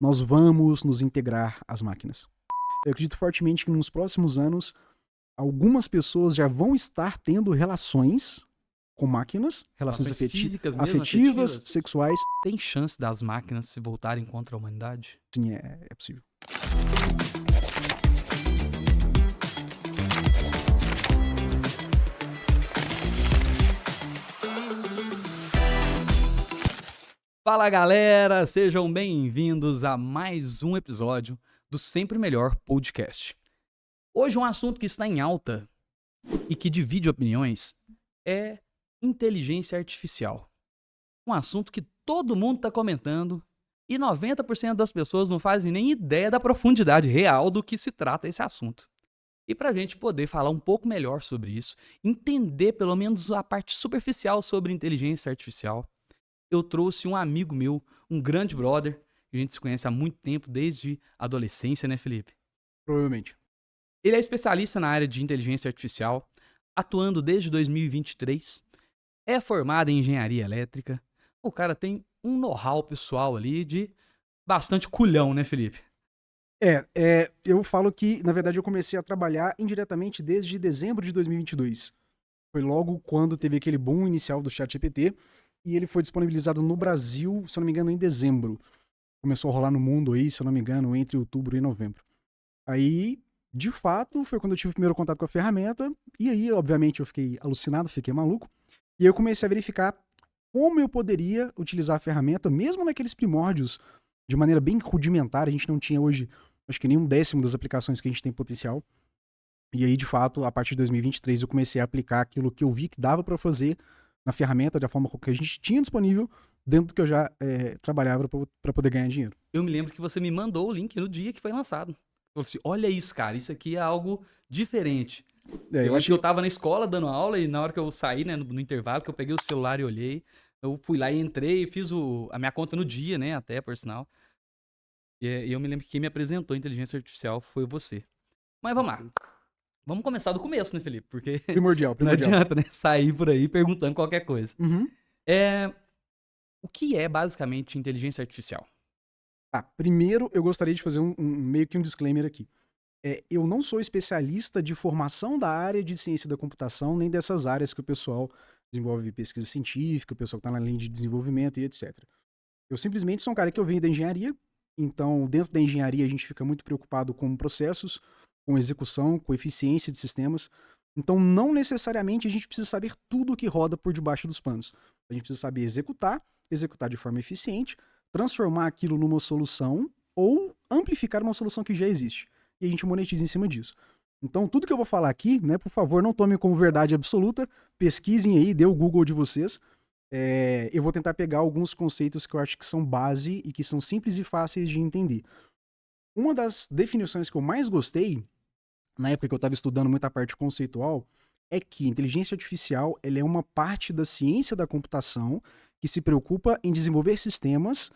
nós vamos nos integrar às máquinas. Eu acredito fortemente que nos próximos anos, algumas pessoas já vão estar tendo relações com máquinas, relações físicas mesmo, afetivas, afetivas? sexuais. Tem chance das máquinas se voltarem contra a humanidade? Sim, é possível. Fala galera, sejam bem-vindos a mais um episódio do Sempre Melhor Podcast. Hoje um assunto que está em alta e que divide opiniões é inteligência artificial. Um assunto que todo mundo está comentando e 90% das pessoas não fazem nem ideia da profundidade real do que se trata esse assunto. E para a gente poder falar um pouco melhor sobre isso, entender pelo menos a parte superficial sobre inteligência artificial, eu trouxe um amigo meu, um grande brother, que a gente se conhece há muito tempo, desde a adolescência, né, Felipe? Provavelmente. Ele é especialista na área de inteligência artificial, atuando desde 2023, é formado em engenharia elétrica. O cara tem um know-how pessoal ali de bastante culhão, né, Felipe? Eu falo que, na verdade, eu comecei a trabalhar indiretamente desde dezembro de 2022. Foi logo quando teve aquele boom inicial do ChatGPT e ele foi disponibilizado no Brasil, se eu não me engano, em dezembro. Começou a rolar no mundo aí, se eu não me engano, entre outubro e novembro. Aí, de fato, foi quando eu tive o primeiro contato com a ferramenta e aí, obviamente, eu fiquei alucinado, fiquei maluco. E aí eu comecei a verificar como eu poderia utilizar a ferramenta, mesmo naqueles primórdios, de maneira bem rudimentar. A gente não tinha hoje, acho que nem 1/10 das aplicações que a gente tem potencial. E aí, de fato, a partir de 2023, eu comecei a aplicar aquilo que eu vi que dava para fazer na ferramenta, da forma que a gente tinha disponível, dentro do que eu já trabalhava para poder ganhar dinheiro. Eu me lembro que você me mandou o link no dia que foi lançado. Falou assim, olha isso, cara, isso aqui é algo diferente. Eu acho que eu tava na escola dando aula e na hora que eu saí, né, no intervalo, que eu peguei o celular e olhei, eu fui lá e entrei e fiz a minha conta no dia, né, até, por sinal. E eu me lembro que quem me apresentou a inteligência artificial foi você. Mas vamos lá. Vamos começar do começo, né, Felipe? Porque Primordial. não adianta, né, sair por aí perguntando qualquer coisa. Uhum. O que é, basicamente, inteligência artificial? Primeiro, eu gostaria de fazer meio que um disclaimer aqui. Eu não sou especialista de formação da área de ciência da computação, nem dessas áreas que o pessoal desenvolve pesquisa científica, o pessoal que está na linha de desenvolvimento e etc. Eu simplesmente sou um cara que eu venho da engenharia, então dentro da engenharia a gente fica muito preocupado com processos, com execução, com eficiência de sistemas. Então não necessariamente a gente precisa saber tudo o que roda por debaixo dos panos. A gente precisa saber executar de forma eficiente, transformar aquilo numa solução ou amplificar uma solução que já existe. E a gente monetiza em cima disso. Então, tudo que eu vou falar aqui, né, por favor, não tomem como verdade absoluta, pesquisem aí, dê o Google de vocês. Eu vou tentar pegar alguns conceitos que eu acho que são base e que são simples e fáceis de entender. Uma das definições que eu mais gostei, na época que eu estava estudando muita parte conceitual, é que inteligência artificial ela é uma parte da ciência da computação que se preocupa em desenvolver sistemas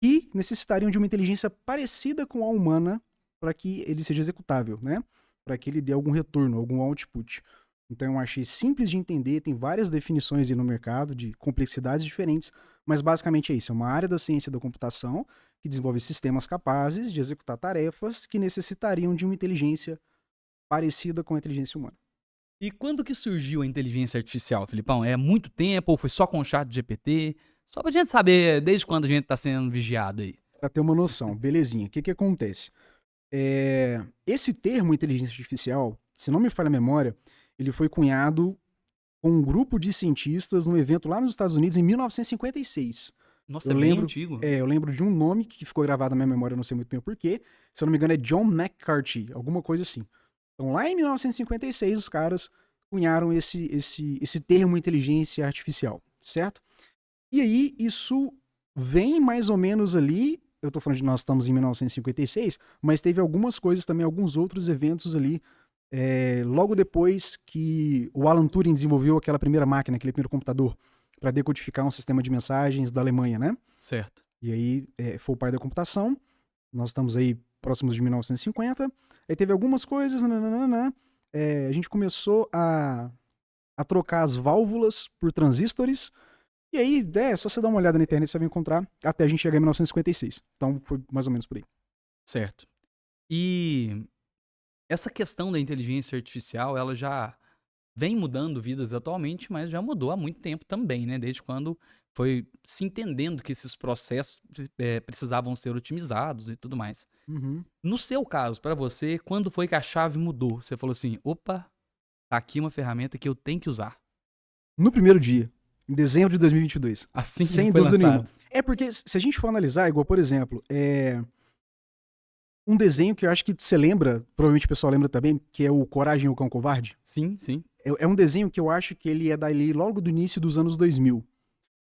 que necessitariam de uma inteligência parecida com a humana para que ele seja executável, né? Para que ele dê algum retorno, algum output. Então eu achei simples de entender, tem várias definições aí no mercado de complexidades diferentes, mas basicamente é isso, é uma área da ciência da computação que desenvolve sistemas capazes de executar tarefas que necessitariam de uma inteligência parecida com a inteligência humana. E quando que surgiu a inteligência artificial, Filipão? É muito tempo ou foi só com o ChatGPT? Só pra gente saber desde quando a gente tá sendo vigiado aí. Para ter uma noção, belezinha. O que acontece? Esse termo inteligência artificial, se não me falha a memória, ele foi cunhado com um grupo de cientistas num evento lá nos Estados Unidos em 1956. Nossa, é bem antigo. Eu lembro de um nome que ficou gravado na minha memória, não sei muito bem o porquê. Se eu não me engano, é John McCarthy, alguma coisa assim. Então, lá em 1956, os caras cunharam esse termo inteligência artificial, certo? E aí, isso vem mais ou menos ali. Eu tô falando de nós estamos em 1956, mas teve algumas coisas também, alguns outros eventos ali, logo depois que o Alan Turing desenvolveu aquela primeira máquina, aquele primeiro computador, para decodificar um sistema de mensagens da Alemanha, né? Certo. E aí foi o pai da computação. Nós estamos aí próximos de 1950. Aí teve algumas coisas, a gente começou a trocar as válvulas por transistores. E aí, é só você dar uma olhada na internet, você vai encontrar até a gente chegar em 1956. Então, foi mais ou menos por aí. Certo. E essa questão da inteligência artificial, ela já vem mudando vidas atualmente, mas já mudou há muito tempo também, né? Desde quando foi se entendendo que esses processos precisavam ser otimizados e tudo mais. Uhum. No seu caso, pra você, quando foi que a chave mudou? Você falou assim, opa, tá aqui uma ferramenta que eu tenho que usar. No primeiro dia, em dezembro de 2022. Assim que ele Sem foi dúvida nenhuma. lançado. É porque, se a gente for analisar, igual, por exemplo, um desenho que eu acho que você lembra, provavelmente o pessoal lembra também, que é o Coragem, o Cão Covarde. Sim, sim. É um desenho que eu acho que ele é dali logo do início dos anos 2000.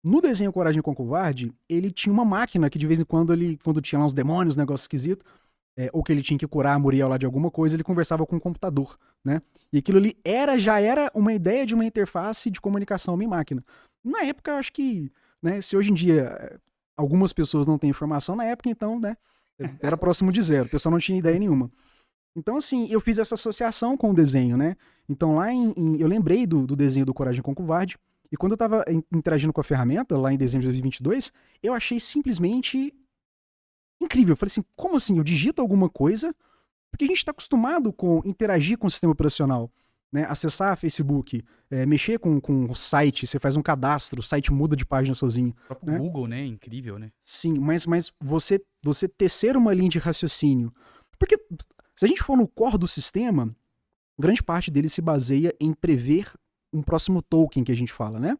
No desenho Coragem, o Cão Covarde, ele tinha uma máquina que de vez em quando quando tinha lá uns demônios, negócio esquisito, ou que ele tinha que curar a Muriel lá de alguma coisa, ele conversava com o computador, né? E aquilo ali já era uma ideia de uma interface de comunicação homem-máquina. Na época, eu acho que, né, se hoje em dia algumas pessoas não têm informação, na época, então, né, era próximo de zero, o pessoal não tinha ideia nenhuma. Então, assim, eu fiz essa associação com o desenho, né? Então, eu lembrei do desenho do Coragem com o Covarde, e quando eu tava interagindo com a ferramenta, lá em dezembro de 2022, eu achei simplesmente incrível. Eu falei assim, como assim? Eu digito alguma coisa? Porque a gente está acostumado com interagir com o sistema operacional, né? Acessar Facebook, mexer com o site, você faz um cadastro, o site muda de página sozinho. O próprio Né? Google, né? Incrível, né? Sim, mas você tecer uma linha de raciocínio. Porque se a gente for no core do sistema, grande parte dele se baseia em prever um próximo token que a gente fala, né?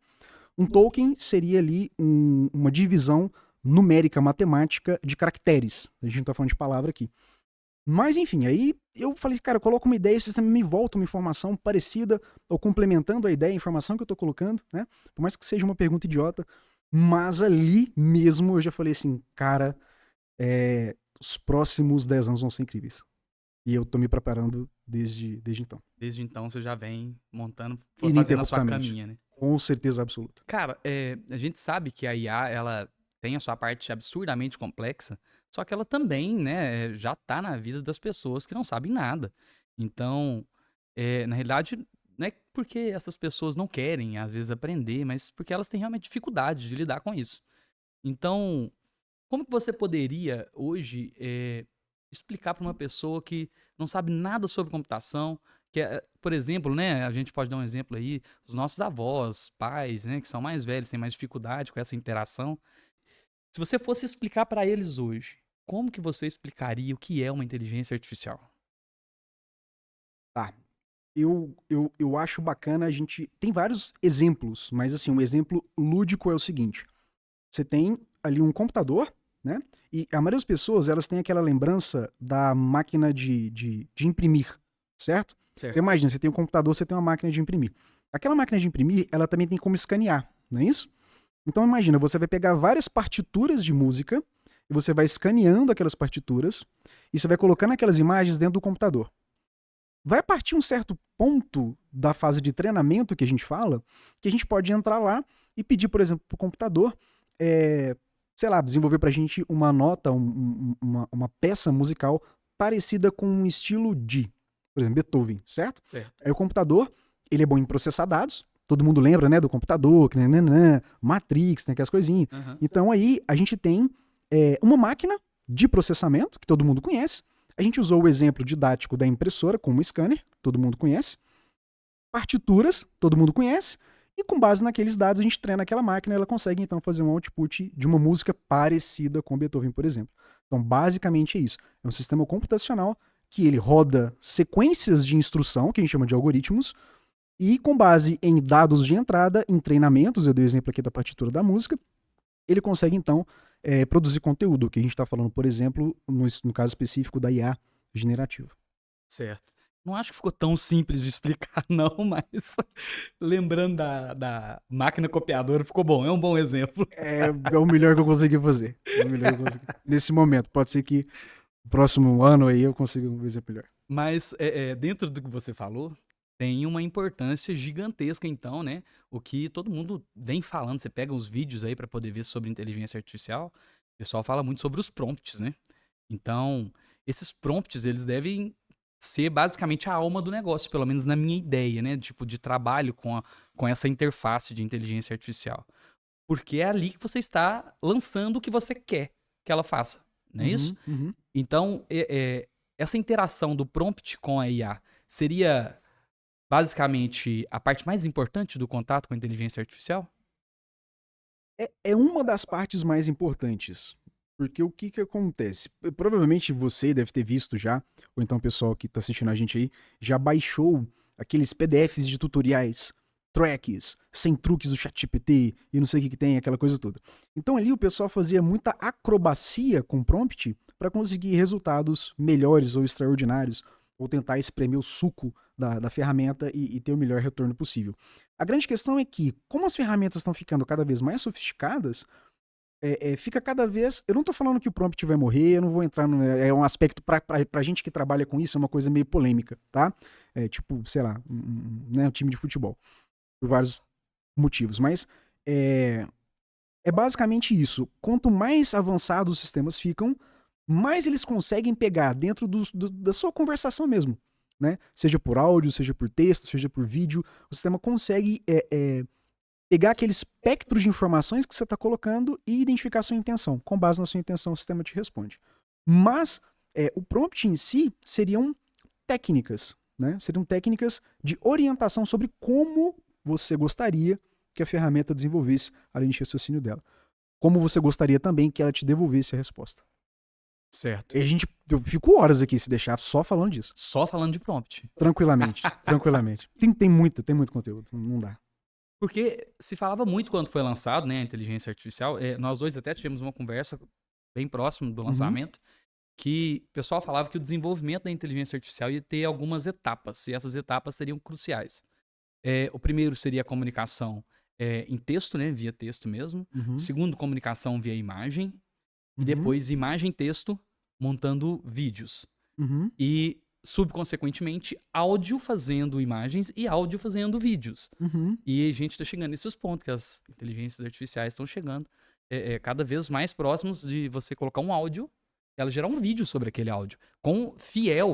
Um token seria ali uma divisão numérica matemática de caracteres. A gente não tá falando de palavra aqui. Mas, enfim, aí eu falei, cara, eu coloco uma ideia e o sistema me volta uma informação parecida ou complementando a ideia, a informação que eu tô colocando, né? Por mais que seja uma pergunta idiota. Mas ali mesmo eu já falei assim, cara, os próximos 10 anos vão ser incríveis. E eu tô me preparando desde então. Desde então você já vem montando, fazendo a sua Ininterruptamente. caminha, né? Com certeza absoluta. Cara, a gente sabe que a IA, ela tem a sua parte absurdamente complexa, só que ela também, né, já tá na vida das pessoas que não sabem nada. Então, na realidade, não é porque essas pessoas não querem, às vezes, aprender, mas porque elas têm realmente dificuldade de lidar com isso. Então, como que você poderia, hoje, explicar para uma pessoa que não sabe nada sobre computação, que por exemplo, né, a gente pode dar um exemplo aí, os nossos avós, pais, né, que são mais velhos, têm mais dificuldade com essa interação. Se você fosse explicar para eles hoje, como que você explicaria o que é uma inteligência artificial? Tá. Eu acho bacana a gente. Tem vários exemplos, mas assim, um exemplo lúdico é o seguinte: você tem ali um computador, né? E a maioria das pessoas, elas têm aquela lembrança da máquina de imprimir, certo? Certo. Então, imagina, você tem um computador, você tem uma máquina de imprimir. Aquela máquina de imprimir, ela também tem como escanear, não é isso? Então imagina, você vai pegar várias partituras de música e você vai escaneando aquelas partituras e você vai colocando aquelas imagens dentro do computador. Vai partir um certo ponto da fase de treinamento que a gente fala, que a gente pode entrar lá e pedir, por exemplo, para o computador, sei lá, desenvolver para a gente uma nota, uma peça musical parecida com um estilo de, por exemplo, Beethoven, certo? Certo. Aí o computador, ele é bom em processar dados, todo mundo lembra, né, do computador, que Matrix, tem aquelas coisinhas. Uhum. Então aí a gente tem uma máquina de processamento, que todo mundo conhece. A gente usou o exemplo didático da impressora com um scanner, todo mundo conhece. Partituras, todo mundo conhece. E com base naqueles dados, a gente treina aquela máquina e ela consegue, então, fazer um output de uma música parecida com Beethoven, por exemplo. Então, basicamente é isso. É um sistema computacional que ele roda sequências de instrução, que a gente chama de algoritmos, e com base em dados de entrada, em treinamentos, eu dei o exemplo aqui da partitura da música, ele consegue, então, produzir conteúdo, que a gente está falando, por exemplo, no caso específico da IA generativa. Certo. Não acho que ficou tão simples de explicar, não, mas lembrando da máquina copiadora, ficou bom. É um bom exemplo. É o melhor que eu consegui fazer. É o melhor que eu consegui. Nesse momento. Pode ser que no próximo ano aí eu consiga um exemplo melhor. Mas dentro do que você falou, tem uma importância gigantesca, então, né? O que todo mundo vem falando. Você pega os vídeos aí para poder ver sobre inteligência artificial, o pessoal fala muito sobre os prompts, né? Então, esses prompts, eles devem ser basicamente a alma do negócio, pelo menos na minha ideia, né? Tipo, de trabalho com essa interface de inteligência artificial. Porque é ali que você está lançando o que você quer que ela faça, não é isso? Uhum. Então, essa interação do prompt com a IA seria basicamente a parte mais importante do contato com a inteligência artificial? É uma das partes mais importantes. Porque o que acontece? Provavelmente você deve ter visto já, ou então o pessoal que tá assistindo a gente aí, já baixou aqueles PDFs de tutoriais, tracks, sem truques do ChatGPT e não sei o que tem, aquela coisa toda. Então ali o pessoal fazia muita acrobacia com prompt para conseguir resultados melhores ou extraordinários, ou tentar espremer o suco da ferramenta e ter o melhor retorno possível. A grande questão é que, como as ferramentas estão ficando cada vez mais sofisticadas, fica cada vez. Eu não tô falando que o prompt vai morrer, eu não vou entrar no. É um aspecto pra gente que trabalha com isso, é uma coisa meio polêmica, tá? É tipo, sei lá, né, um time de futebol. Por vários motivos. Mas é basicamente isso. Quanto mais avançados os sistemas ficam, mais eles conseguem pegar dentro da sua conversação mesmo. Né? Seja por áudio, seja por texto, seja por vídeo. O sistema consegue pegar aquele espectro de informações que você está colocando e identificar a sua intenção. Com base na sua intenção, o sistema te responde. Mas o prompt em si seriam técnicas, né? Seriam técnicas de orientação sobre como você gostaria que a ferramenta desenvolvesse a linha de raciocínio dela. Como você gostaria também que ela te devolvesse a resposta. Certo. E eu fico horas aqui se deixar só falando disso. Só falando de prompt. Tranquilamente, tranquilamente. Tem muito conteúdo, não dá. Porque se falava muito quando foi lançado, né, a inteligência artificial. Nós dois até tivemos uma conversa bem próximo do lançamento, que o pessoal falava que o desenvolvimento da inteligência artificial ia ter algumas etapas, e essas etapas seriam cruciais. O primeiro seria a comunicação em texto, né, via texto mesmo. Segundo, comunicação via imagem. E depois imagem e texto montando vídeos. E, subconsequentemente, áudio fazendo imagens e áudio fazendo vídeos. E a gente está chegando nesses pontos que as inteligências artificiais estão chegando cada vez mais próximos de você colocar um áudio e ela gerar um vídeo sobre aquele áudio.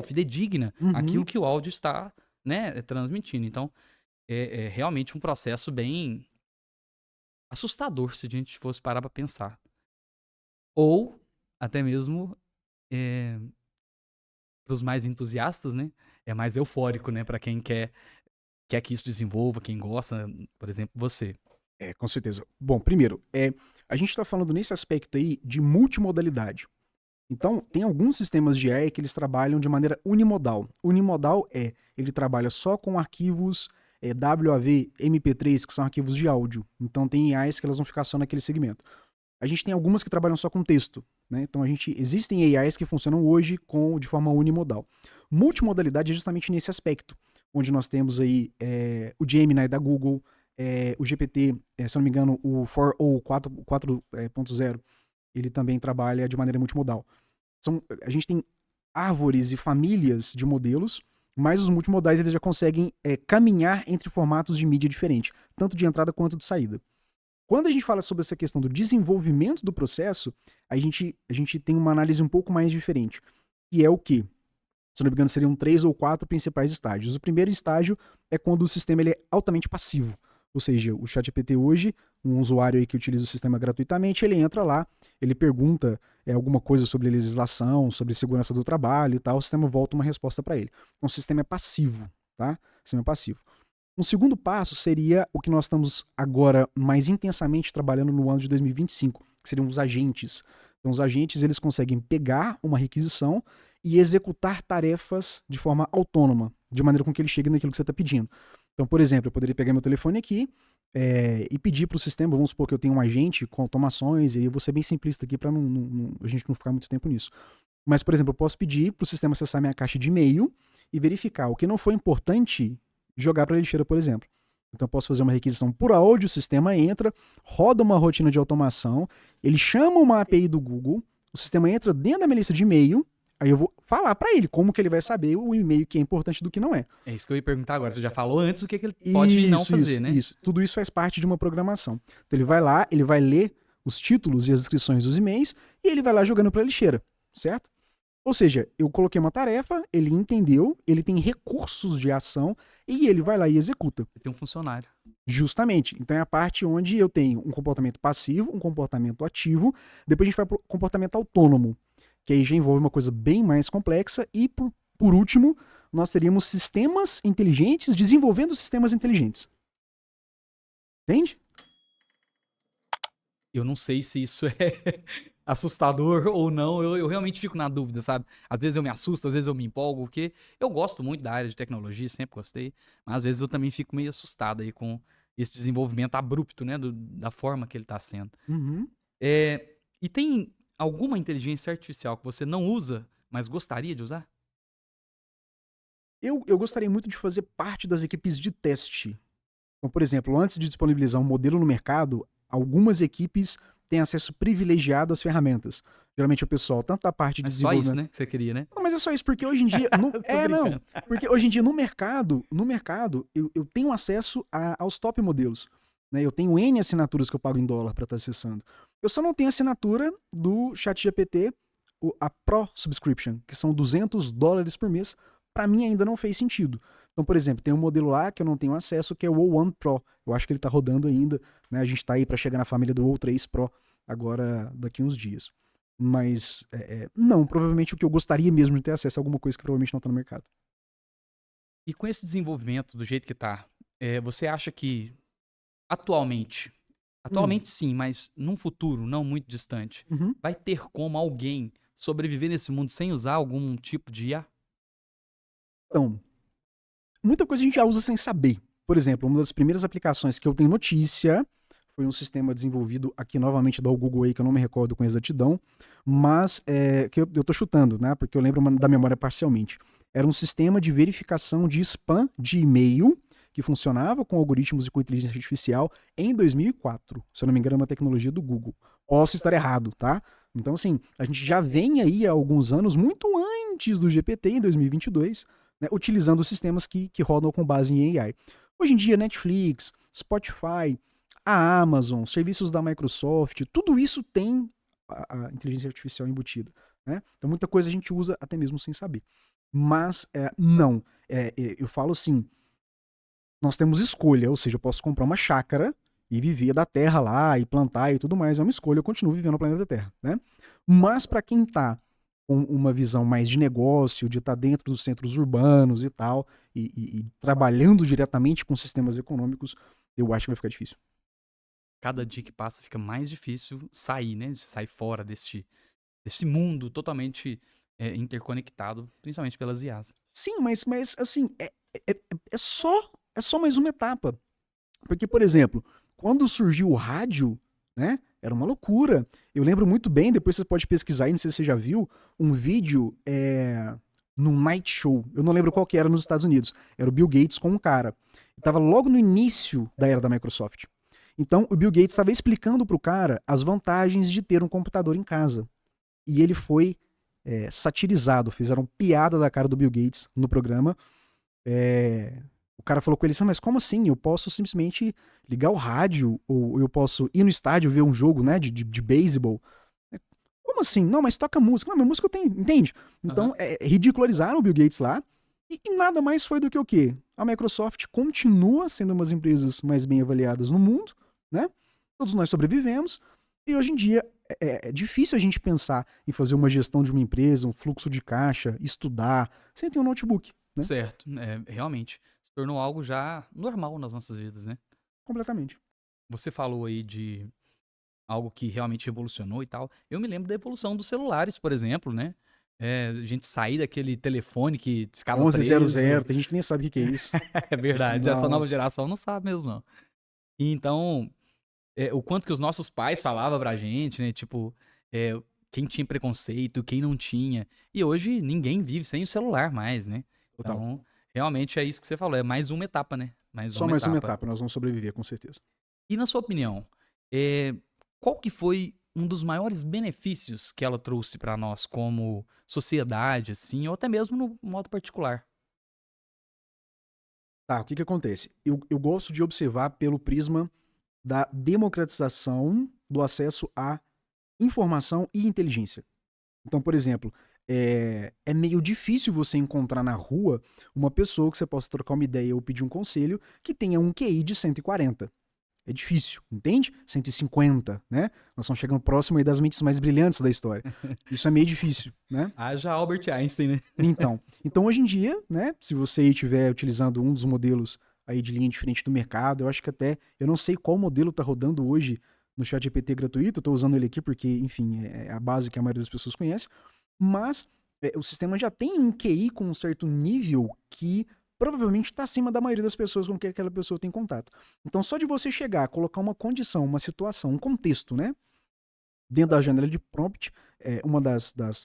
Fidedigna, aquilo que o áudio está, né, transmitindo. Então, é realmente um processo bem assustador se a gente fosse parar para pensar. Ou até mesmo para os mais entusiastas, né? É mais eufórico, né? Para quem quer que isso desenvolva, quem gosta, por exemplo, você. Com certeza. Bom, primeiro, a gente está falando nesse aspecto aí de multimodalidade. Então, tem alguns sistemas de AI que eles trabalham de maneira unimodal. Unimodal ele trabalha só com arquivos WAV, MP3, que são arquivos de áudio. Então, tem AIs que elas vão ficar só naquele segmento. A gente tem algumas que trabalham só com texto, né? Então existem AIs que funcionam hoje de forma unimodal. Multimodalidade é justamente nesse aspecto, onde nós temos aí o Gemini da Google, o GPT, se eu não me engano, o 4.0, ele também trabalha de maneira multimodal. A gente tem árvores e famílias de modelos, mas os multimodais eles já conseguem caminhar entre formatos de mídia diferentes, tanto de entrada quanto de saída. Quando a gente fala sobre essa questão do desenvolvimento do processo, a gente tem uma análise um pouco mais diferente. Que é o quê? Se não me engano, seriam 3 ou 4 principais estágios. O primeiro estágio é quando o sistema ele é altamente passivo. Ou seja, o ChatGPT hoje, um usuário aí que utiliza o sistema gratuitamente, ele entra lá, ele pergunta alguma coisa sobre legislação, sobre segurança do trabalho e tal, o sistema volta uma resposta para ele. Então o sistema é passivo, tá? O sistema é passivo. Um segundo passo seria o que nós estamos agora mais intensamente trabalhando no ano de 2025, que seriam os agentes. Então, os agentes eles conseguem pegar uma requisição e executar tarefas de forma autônoma, de maneira com que ele chegue naquilo que você está pedindo. Então, por exemplo, eu poderia pegar meu telefone aqui e pedir para o sistema, vamos supor que eu tenho um agente com automações, e aí eu vou ser bem simplista aqui para a gente não ficar muito tempo nisso. Mas, por exemplo, eu posso pedir para o sistema acessar minha caixa de e-mail e verificar o que não foi importante jogar para a lixeira, por exemplo. Então eu posso fazer uma requisição por áudio, o sistema entra, roda uma rotina de automação, ele chama uma API do Google, o sistema entra dentro da minha lista de e-mail, aí eu vou falar para ele como que ele vai saber o e-mail que é importante do que não é. É isso que eu ia perguntar agora. Você já falou antes o que ele pode não fazer, né? Isso. Tudo isso faz parte de uma programação. Então ele vai lá, ele vai ler os títulos e as descrições dos e-mails e ele vai lá jogando para a lixeira, certo? Ou seja, eu coloquei uma tarefa, ele entendeu, ele tem recursos de ação e ele vai lá e executa. Você tem um funcionário. Justamente. Então é a parte onde eu tenho um comportamento passivo, um comportamento ativo, depois a gente vai pro comportamento autônomo, que aí já envolve uma coisa bem mais complexa, e por último, nós teríamos sistemas inteligentes desenvolvendo sistemas inteligentes. Entende? Eu não sei se isso é assustador ou não, eu realmente fico na dúvida, sabe? Às vezes eu me assusto, às vezes eu me empolgo, porque eu gosto muito da área de tecnologia, sempre gostei, mas às vezes eu também fico meio assustado aí com esse desenvolvimento abrupto, né, da forma que ele tá sendo. Uhum. E tem alguma inteligência artificial que você não usa, mas gostaria de usar? Eu gostaria muito de fazer parte das equipes de teste. Então, por exemplo, antes de disponibilizar um modelo no mercado, algumas equipes têm acesso privilegiado às ferramentas. Geralmente o pessoal, tanto da parte de Mas só isso, desenvolvimento. né, que você queria, né? Não, mas é só isso, porque hoje em dia. Tô Não. brincando. Porque hoje em dia no mercado, eu tenho acesso aos top modelos. Né? Eu tenho N assinaturas que eu pago em dólar para estar acessando. Eu só não tenho assinatura do ChatGPT, a Pro Subscription, que são $200 por mês. Para mim ainda não fez sentido. Então, por exemplo, tem um modelo lá que eu não tenho acesso, que é o O1 Pro. Eu acho que ele tá rodando ainda. Né? A gente tá aí para chegar na família do O3 Pro agora daqui uns dias. Mas, não, provavelmente o que eu gostaria mesmo de ter acesso é alguma coisa que provavelmente não tá no mercado. E com esse desenvolvimento do jeito que tá, você acha que atualmente, Hum, sim, mas num futuro não muito distante, uhum. vai ter como alguém sobreviver nesse mundo sem usar algum tipo de IA? Então, muita coisa a gente já usa sem saber. Por exemplo, uma das primeiras aplicações que eu tenho notícia foi um sistema desenvolvido aqui novamente da Google aí, que eu não me recordo com exatidão, mas que eu tô chutando, né? Porque eu lembro da memória parcialmente. Era um sistema de verificação de spam de e-mail que funcionava com algoritmos e com inteligência artificial em 2004. Se eu não me engano, é uma tecnologia do Google. Posso estar errado, tá? Então, assim, a gente já vem aí há alguns anos, muito antes do GPT, em 2022, né, utilizando sistemas que rodam com base em AI. Hoje em dia, Netflix, Spotify, a Amazon, serviços da Microsoft, tudo isso tem a inteligência artificial embutida. Né? Então, muita coisa a gente usa até mesmo sem saber. Mas, não. Eu falo assim, nós temos escolha, ou seja, eu posso comprar uma chácara e viver da terra lá, e plantar e tudo mais, é uma escolha, eu continuo vivendo no planeta Terra. Né? Mas, para quem está com uma visão mais de negócio, de estar dentro dos centros urbanos e tal, e trabalhando diretamente com sistemas econômicos, eu acho que vai ficar difícil. Cada dia que passa fica mais difícil sair, né? Sair fora desse mundo totalmente interconectado, principalmente pelas IAs. Sim, mas assim, é só mais uma etapa. Porque, por exemplo, quando surgiu o rádio, né, era uma loucura. Eu lembro muito bem, depois você pode pesquisar aí, não sei se você já viu, um vídeo num night show. Eu não lembro qual que era nos Estados Unidos. Era o Bill Gates com um cara. Estava logo no início da era da Microsoft. Então, o Bill Gates estava explicando pro cara as vantagens de ter um computador em casa. E ele foi satirizado, fizeram piada da cara do Bill Gates no programa. O cara falou com ele assim, mas como assim? Eu posso simplesmente ligar o rádio, ou eu posso ir no estádio ver um jogo, né, de beisebol. Como assim? Não, mas toca música. Não, mas música eu tenho, entende? Aham. Então, ridicularizaram o Bill Gates lá, e nada mais foi do que o quê? A Microsoft continua sendo uma das empresas mais bem avaliadas no mundo, né? Todos nós sobrevivemos, e hoje em dia é difícil a gente pensar em fazer uma gestão de uma empresa, um fluxo de caixa, estudar, sem ter um notebook, né? Certo, realmente. Se tornou algo já normal nas nossas vidas, né? Completamente. Você falou aí de algo que realmente revolucionou e tal. Eu me lembro da evolução dos celulares, por exemplo, né? A gente sair daquele telefone que ficava 1100, preso. tem gente que nem sabe o que é isso. É verdade, essa nova Nossa. geração não sabe mesmo, não. E então, o quanto que os nossos pais falavam pra gente, né? Tipo, é, quem tinha preconceito, quem não tinha. E hoje ninguém vive sem o celular mais, né? Total. Então, realmente é isso que você falou, é mais uma etapa, né? Mais Só uma mais uma etapa. etapa, nós vamos sobreviver, com certeza. E na sua opinião, qual que foi um dos maiores benefícios que ela trouxe pra nós como sociedade, assim, ou até mesmo no modo particular? Tá, o que acontece? Eu gosto de observar pelo prisma da democratização do acesso à informação e inteligência. Então, por exemplo, é meio difícil você encontrar na rua uma pessoa que você possa trocar uma ideia ou pedir um conselho que tenha um QI de 140. É difícil, entende? 150, né? Nós estamos chegando próximo aí das mentes mais brilhantes da história. Isso é meio difícil, né? Haja Albert Einstein, né? Então hoje em dia, né, se você estiver utilizando um dos modelos aí de linha diferente do mercado, eu acho que até, eu não sei qual modelo está rodando hoje no ChatGPT gratuito, eu estou usando ele aqui porque, enfim, é a base que a maioria das pessoas conhece, mas o sistema já tem um QI com um certo nível que provavelmente está acima da maioria das pessoas com que aquela pessoa tem contato. Então só de você chegar, colocar uma condição, uma situação, um contexto, né, dentro da janela de prompt, uma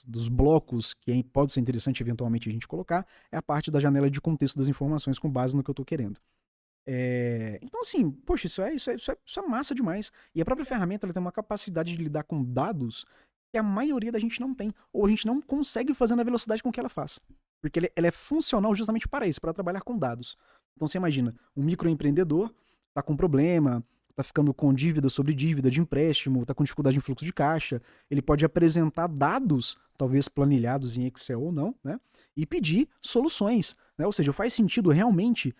dos blocos que pode ser interessante eventualmente a gente colocar é a parte da janela de contexto das informações com base no que eu estou querendo. Então, assim, poxa, isso é massa demais. E a própria ferramenta ela tem uma capacidade de lidar com dados que a maioria da gente não tem, ou a gente não consegue fazer na velocidade com que ela faz. Porque ela é funcional justamente para isso, para trabalhar com dados. Então você imagina, um microempreendedor está com problema, tá ficando com dívida sobre dívida de empréstimo, tá com dificuldade em fluxo de caixa, ele pode apresentar dados, talvez planilhados em Excel ou não, né? E pedir soluções, né? Ou seja, faz sentido realmente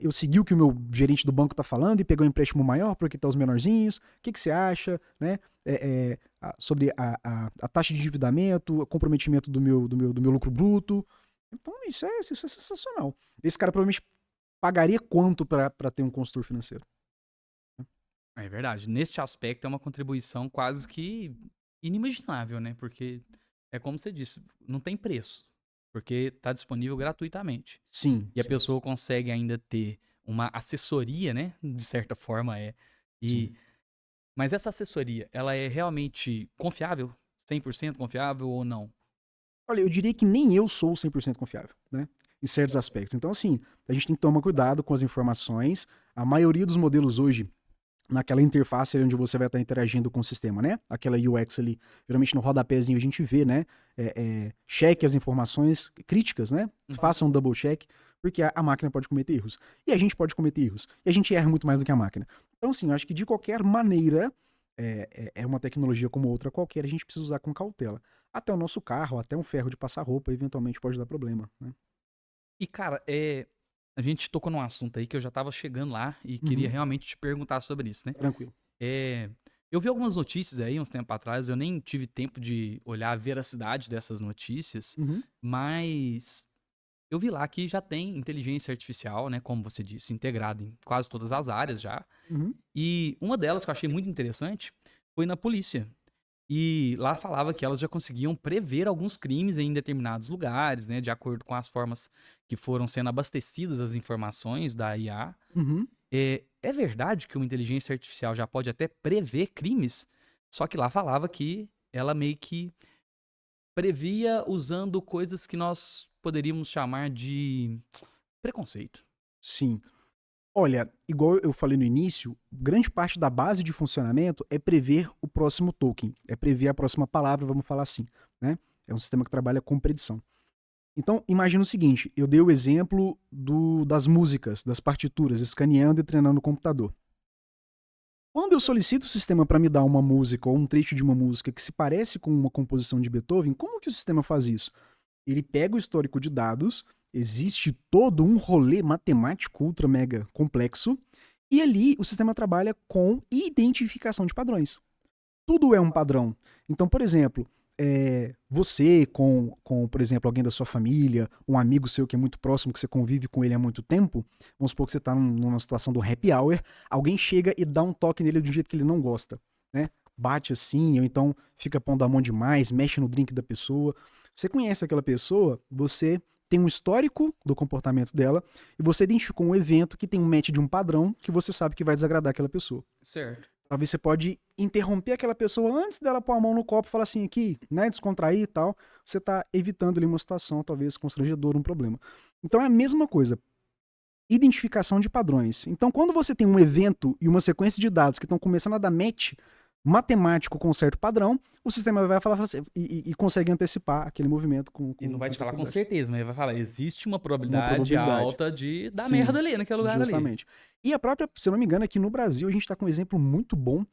eu seguir o que o meu gerente do banco tá falando e pegar um empréstimo maior para quitar os menorzinhos? O que você acha, né? Sobre a taxa de endividamento, o comprometimento do meu lucro bruto. Então isso é sensacional. Esse cara provavelmente pagaria quanto para ter um consultor financeiro? É verdade. Neste aspecto é uma contribuição quase que inimaginável, né? Porque é como você disse, não tem preço. Porque está disponível gratuitamente. Sim. E a pessoa consegue ainda ter uma assessoria, né? De certa forma Mas essa assessoria, ela é realmente confiável? 100% confiável ou não? Olha, eu diria que nem eu sou 100% confiável, né? Em certos aspectos. Então, assim, a gente tem que tomar cuidado com as informações. A maioria dos modelos hoje, naquela interface onde você vai estar interagindo com o sistema, né? Aquela UX ali, geralmente no rodapézinho a gente vê, né? Cheque as informações críticas, né? Faça um double check, porque a máquina pode cometer erros. E a gente pode cometer erros. E a gente erra muito mais do que a máquina. Então, assim, eu acho que de qualquer maneira, é uma tecnologia como outra qualquer, a gente precisa usar com cautela. Até o nosso carro, até um ferro de passar roupa, eventualmente pode dar problema, né? E, cara, a gente tocou num assunto aí que eu já tava chegando lá e queria realmente te perguntar sobre isso, né? Tranquilo. Eu vi algumas notícias aí uns tempos atrás, eu nem tive tempo de olhar a veracidade dessas notícias, mas eu vi lá que já tem inteligência artificial, né, como você disse, integrada em quase todas as áreas já. E uma delas que eu achei muito interessante foi na polícia. E lá falava que elas já conseguiam prever alguns crimes em determinados lugares, né, de acordo com as formas que foram sendo abastecidas as informações da IA. É verdade que uma inteligência artificial já pode até prever crimes, só que lá falava que ela meio que previa usando coisas que nós poderíamos chamar de preconceito. Sim. Olha, igual eu falei no início, grande parte da base de funcionamento é prever o próximo token, é prever a próxima palavra, vamos falar assim, né? É um sistema que trabalha com predição. Então, imagina o seguinte, eu dei o exemplo das músicas, das partituras, escaneando e treinando o computador. Quando eu solicito o sistema para me dar uma música ou um trecho de uma música que se parece com uma composição de Beethoven, como que o sistema faz isso? Ele pega o histórico de dados, existe todo um rolê matemático ultra mega complexo, e ali o sistema trabalha com identificação de padrões. Tudo é um padrão. Então, por exemplo, você com, por exemplo, alguém da sua família, um amigo seu que é muito próximo, que você convive com ele há muito tempo, vamos supor que você está numa situação do happy hour, alguém chega e dá um toque nele de um jeito que ele não gosta, né? Bate assim, ou então fica pondo a mão demais, mexe no drink da pessoa. Você conhece aquela pessoa, você tem um histórico do comportamento dela e você identificou um evento que tem um match de um padrão que você sabe que vai desagradar aquela pessoa. Certo. Talvez você pode interromper aquela pessoa antes dela pôr a mão no copo e falar assim, aqui, né, descontrair e tal. Você tá evitando ali uma situação, talvez, constrangedora, um problema. Então é a mesma coisa. Identificação de padrões. Então, quando você tem um evento e uma sequência de dados que estão começando a dar match matemático com um certo padrão, o sistema vai falar assim, e consegue antecipar aquele movimento com Ele não vai te falar com certeza, mas ele vai falar, existe uma probabilidade, probabilidade. alta de dar Sim, merda ali naquele lugar ali. justamente. E a própria, se eu não me engano, aqui no Brasil a gente está com um exemplo muito bom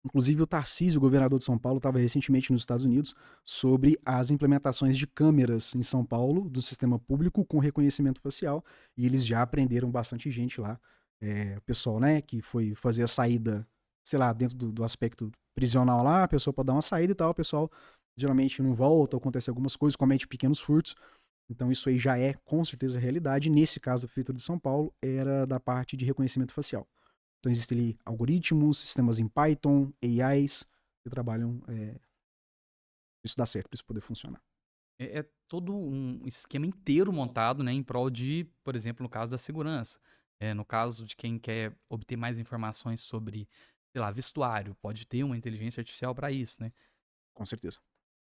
Inclusive o Tarcísio, o governador de São Paulo, estava recentemente nos Estados Unidos sobre as implementações de câmeras em São Paulo do sistema público com reconhecimento facial, e eles já aprenderam bastante gente lá. O pessoal, né, que foi fazer a saída, sei lá, dentro do aspecto prisional lá, a pessoa pode dar uma saída e tal, o pessoal geralmente não volta, acontece algumas coisas, comete pequenos furtos. Então isso aí já é com certeza realidade. Nesse caso da Prefeitura de São Paulo, era da parte de reconhecimento facial. Então existem ali algoritmos, sistemas em Python, AIs, que trabalham isso dá certo para isso poder funcionar. É todo um esquema inteiro montado, né, em prol de, por exemplo, no caso da segurança. No caso de quem quer obter mais informações sobre, sei lá, vestuário, pode ter uma inteligência artificial para isso, né? Com certeza.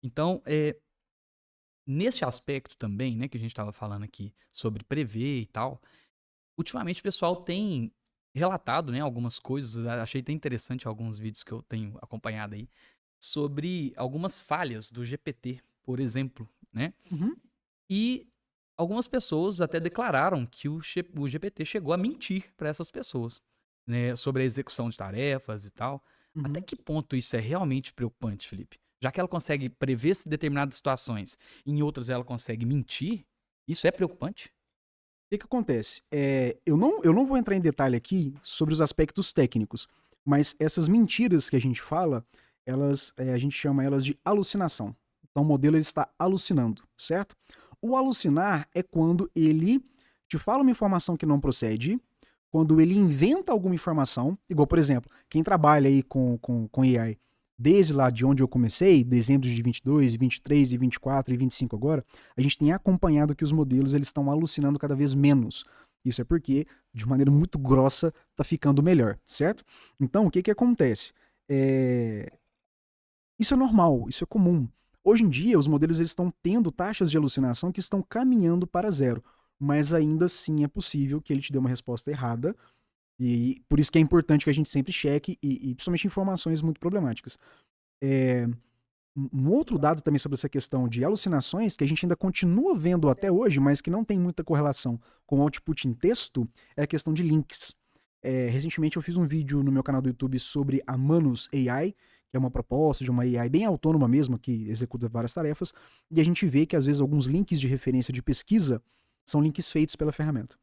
Então, nesse aspecto também, né, que a gente estava falando aqui sobre prever e tal, ultimamente o pessoal tem relatado, né, algumas coisas, achei até interessante alguns vídeos que eu tenho acompanhado aí, sobre algumas falhas do GPT, por exemplo, né? Uhum. E algumas pessoas até declararam que o GPT chegou a mentir para essas pessoas, né, sobre a execução de tarefas e tal. Até Uhum. que ponto isso é realmente preocupante, Felipe? Já que ela consegue prever determinadas situações, e em outras ela consegue mentir, isso é preocupante? O que acontece? Eu não vou entrar em detalhe aqui sobre os aspectos técnicos, mas essas mentiras que a gente fala, a gente chama elas de alucinação. Então o modelo ele está alucinando, certo? O alucinar é quando ele te fala uma informação que não procede, quando ele inventa alguma informação, igual, por exemplo, quem trabalha aí com AI, desde lá de onde eu comecei, dezembro de 22, 23 e 24 e 25 agora, a gente tem acompanhado que os modelos eles estão alucinando cada vez menos. Isso é porque, de maneira muito grossa, tá ficando melhor, certo? Então, o que que acontece? Isso é normal, isso é comum. Hoje em dia, os modelos eles estão tendo taxas de alucinação que estão caminhando para zero, mas ainda assim é possível que ele te dê uma resposta errada, e por isso que é importante que a gente sempre cheque, e principalmente informações muito problemáticas. É, um outro dado também sobre essa questão de alucinações, que a gente ainda continua vendo até hoje, mas que não tem muita correlação com o output em texto, é a questão de links. Recentemente eu fiz um vídeo no meu canal do YouTube sobre a Manus AI, que é uma proposta de uma AI bem autônoma mesmo, que executa várias tarefas, e a gente vê que às vezes alguns links de referência de pesquisa são links feitos pela ferramenta.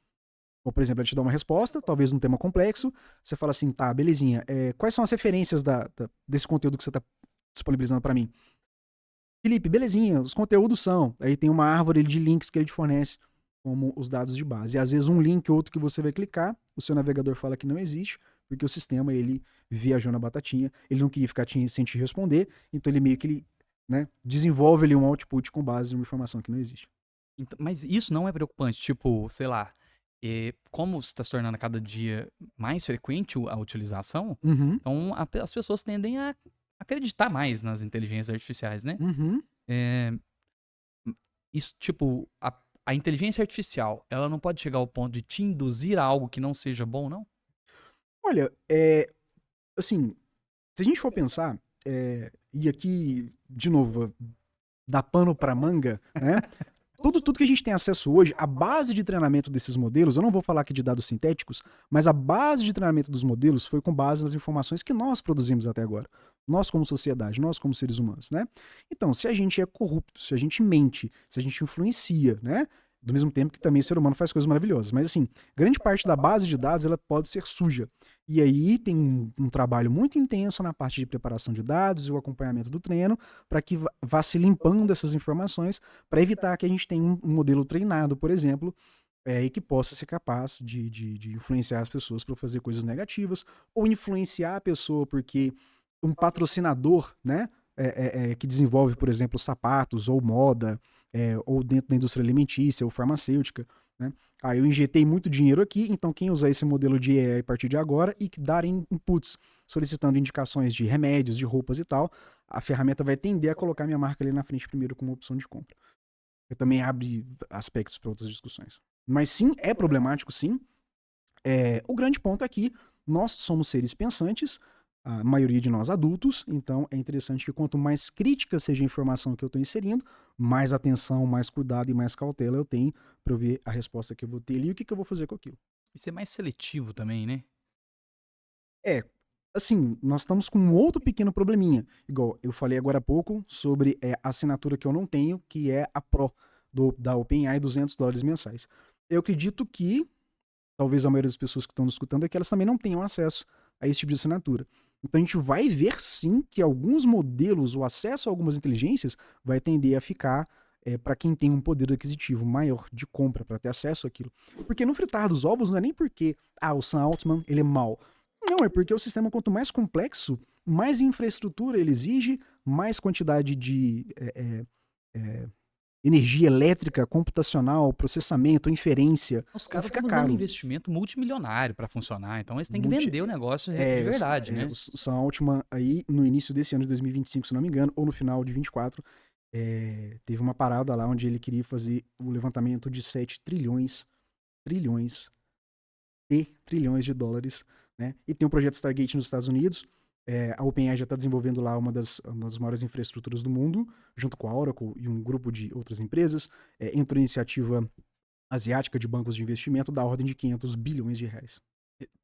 Ou, por exemplo, ela te dá uma resposta, talvez num tema complexo, você fala assim, tá, belezinha, quais são as referências desse conteúdo que você está disponibilizando para mim? Felipe, belezinha, os conteúdos são. Aí tem uma árvore de links que ele te fornece, como os dados de base. E às vezes um link ou outro que você vai clicar, o seu navegador fala que não existe, porque o sistema ele viajou na batatinha, ele não queria ficar sem te responder, então ele meio que né, desenvolve ali um output com base em uma informação que não existe. Mas isso não é preocupante, tipo, sei lá, como está se tornando a cada dia mais frequente a utilização, Uhum, então as pessoas tendem a acreditar mais nas inteligências artificiais, né? uhum. É, isso, tipo, a inteligência artificial, ela não pode chegar ao ponto de te induzir a algo que não seja bom, não? Olha, assim, se a gente for pensar, e aqui, de novo, dá pano pra manga, né? Tudo que a gente tem acesso hoje, a base de treinamento desses modelos, eu não vou falar aqui de dados sintéticos, mas a base de treinamento dos modelos foi com base nas informações que nós produzimos até agora. Nós como sociedade, nós como seres humanos, né? Então, se a gente é corrupto, se a gente mente, se a gente influencia, né? Do mesmo tempo que também o ser humano faz coisas maravilhosas. Mas, assim, grande parte da base de dados, ela pode ser suja. E aí tem um trabalho muito intenso na parte de preparação de dados e o acompanhamento do treino para que vá se limpando essas informações para evitar que a gente tenha um modelo treinado, por exemplo, e que possa ser capaz de influenciar as pessoas para fazer coisas negativas, ou influenciar a pessoa porque um patrocinador, né, que desenvolve, por exemplo, sapatos ou moda, ou dentro da indústria alimentícia ou farmacêutica, né? Eu injetei muito dinheiro aqui, então quem usar esse modelo de AI a partir de agora e que darem inputs solicitando indicações de remédios, de roupas e tal, a ferramenta vai tender a colocar minha marca ali na frente primeiro como opção de compra. Eu também abre aspectos para outras discussões. Mas sim, é problemático, sim. O grande ponto é que nós somos seres pensantes, a maioria de nós adultos, então é interessante que quanto mais crítica seja a informação que eu estou inserindo, mais atenção, mais cuidado e mais cautela eu tenho para eu ver a resposta que eu vou ter ali e o que eu vou fazer com aquilo. E ser mais seletivo também, né? É, assim, nós estamos com um outro pequeno probleminha. Igual eu falei agora há pouco sobre a assinatura que eu não tenho, que é a Pro da OpenAI, $200 mensais. Eu acredito que, talvez a maioria das pessoas que estão nos escutando, é que elas também não tenham acesso a esse tipo de assinatura. Então a gente vai ver sim que alguns modelos, o acesso a algumas inteligências, vai tender a ficar para quem tem um poder aquisitivo maior de compra para ter acesso àquilo. Porque no fritar dos ovos não é nem porque o Sam Altman ele é mau. Não, é porque o sistema, quanto mais complexo, mais infraestrutura ele exige, mais quantidade de energia elétrica, computacional, processamento, inferência. Os Então caras fica estão usando caro. investimento multimilionário para funcionar, então eles têm que Multi, vender o negócio de verdade, né? o Sam Altman aí, no início desse ano de 2025, se não me engano, ou no final de 24, teve uma parada lá onde ele queria fazer o levantamento de 7 trilhões de dólares, né? E tem o projeto Stargate nos Estados Unidos. A OpenAI já está desenvolvendo lá uma das maiores infraestruturas do mundo, junto com a Oracle e um grupo de outras empresas. Entrou a iniciativa asiática de bancos de investimento da ordem de 500 bilhões de reais.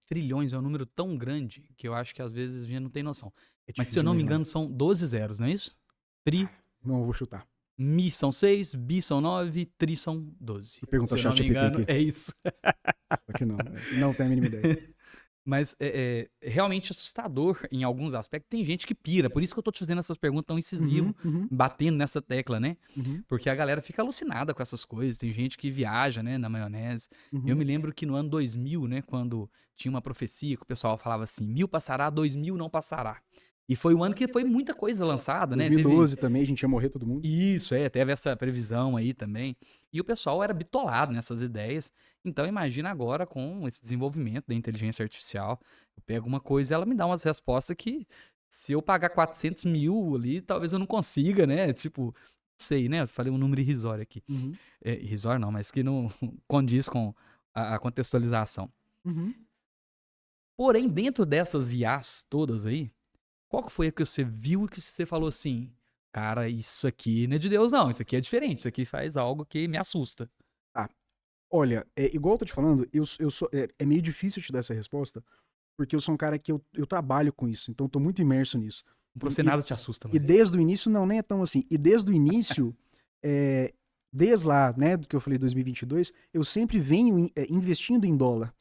Trilhões é um número tão grande que eu acho que às vezes a gente não tem noção. É Mas difícil se eu de não me imaginar. engano, são 12 zeros, não é isso? Tri, Não vou chutar. Mi são 6, Bi são 9, Tri são 12. Pergunta Se eu não me ChatGPT engano, aqui. é isso. Só que não. Não tenho a mínima ideia. Mas é realmente assustador em alguns aspectos. Tem gente que pira, por isso que eu tô te fazendo essas perguntas tão incisivo, batendo nessa tecla, né? Porque a galera fica alucinada com essas coisas. Tem gente que viaja, né, na maionese. Eu me lembro que no ano 2000, né, quando tinha uma profecia que o pessoal falava assim, 1000 passará, 2000 não passará. E foi o ano que foi muita coisa lançada, né? 2012 também, a gente ia morrer todo mundo. Isso, teve essa previsão aí também. E o pessoal era bitolado nessas ideias. Então imagina agora com esse desenvolvimento da inteligência artificial. Eu pego uma coisa e ela me dá umas respostas que se eu pagar 400 mil ali, talvez eu não consiga, né? Tipo, sei, né? Eu falei um número irrisório aqui. Irrisório não, mas que não condiz com a contextualização. Porém, dentro dessas IAs todas aí, qual que foi a que você viu e que você falou assim, cara, isso aqui não é de Deus não, isso aqui é diferente, isso aqui faz algo que me assusta. Olha, igual eu tô te falando, eu sou, é meio difícil te dar essa resposta, porque eu sou um cara que eu trabalho com isso, então eu tô muito imerso nisso. Por você nada te assusta, E mas... desde o início, não, nem é tão assim. E desde o início, desde lá, né, do que eu falei 2022, eu sempre venho investindo em dólar.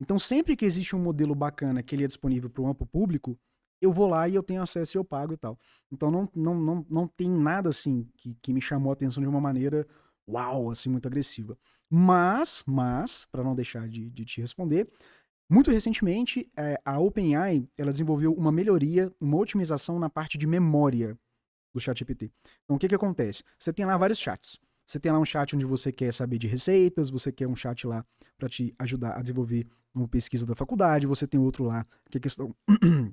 Então, sempre que existe um modelo bacana que ele é disponível para o amplo público, eu vou lá e eu tenho acesso e eu pago e tal. Então, não tem nada assim que me chamou a atenção de uma maneira, uau, assim, muito agressiva. Mas para não deixar de te responder, muito recentemente, a OpenAI, ela desenvolveu uma melhoria, uma otimização na parte de memória do ChatGPT. Então, o que acontece? Você tem lá vários chats. Você tem lá um chat onde você quer saber de receitas, você quer um chat lá para te ajudar a desenvolver uma pesquisa da faculdade, você tem outro lá que é questão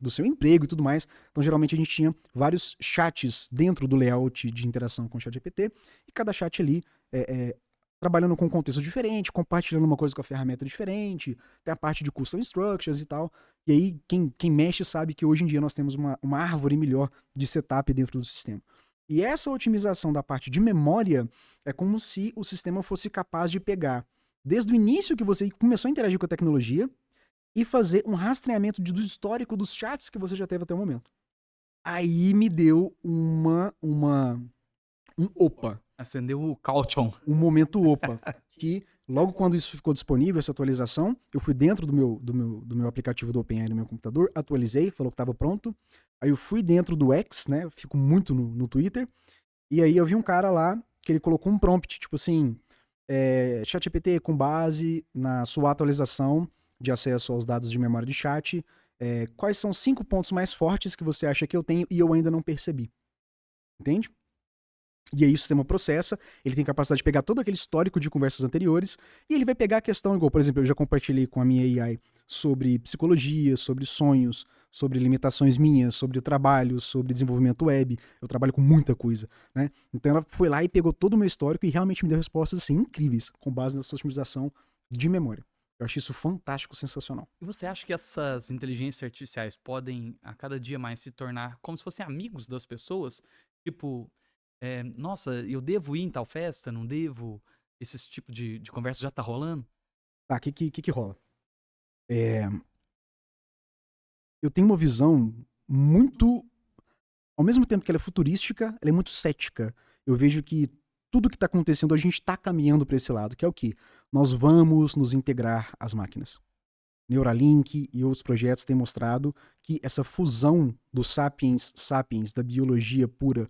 do seu emprego e tudo mais. Então, geralmente, a gente tinha vários chats dentro do layout de interação com o ChatGPT, e cada chat ali trabalhando com um contexto diferente, compartilhando uma coisa com a ferramenta diferente, tem a parte de custom structures e tal. E aí, quem mexe sabe que hoje em dia nós temos uma árvore melhor de setup dentro do sistema. E essa otimização da parte de memória é como se o sistema fosse capaz de pegar, desde o início que você começou a interagir com a tecnologia, e fazer um rastreamento do histórico dos chats que você já teve até o momento. Aí me deu um opa. Acendeu o caution. Um momento opa. Que logo quando isso ficou disponível, essa atualização, eu fui dentro do meu aplicativo do OpenAI no meu computador, atualizei, falou que estava pronto. Aí eu fui dentro do X, né? Eu fico muito no Twitter. E aí eu vi um cara lá que ele colocou um prompt, tipo assim, ChatGPT com base na sua atualização de acesso aos dados de memória de chat, quais são os 5 pontos mais fortes que você acha que eu tenho e eu ainda não percebi? Entende? E aí o sistema processa, ele tem capacidade de pegar todo aquele histórico de conversas anteriores, e ele vai pegar a questão, igual, por exemplo, eu já compartilhei com a minha AI sobre psicologia, sobre sonhos, sobre limitações minhas, sobre trabalho, sobre desenvolvimento web. Eu trabalho com muita coisa, né? Então ela foi lá e pegou todo o meu histórico e realmente me deu respostas assim, incríveis, com base nessa otimização de memória. Eu acho isso fantástico, sensacional. E você acha que essas inteligências artificiais podem, a cada dia mais, se tornar como se fossem amigos das pessoas? Tipo, nossa, eu devo ir em tal festa? Não devo? Esse tipo de conversa já tá rolando? Tá, o que rola? eu tenho uma visão muito, ao mesmo tempo que ela é futurística, ela é muito cética. Eu vejo que tudo que está acontecendo, a gente está caminhando para esse lado, que é o quê? Nós vamos nos integrar às máquinas. Neuralink e outros projetos têm mostrado que essa fusão do sapiens, da biologia pura,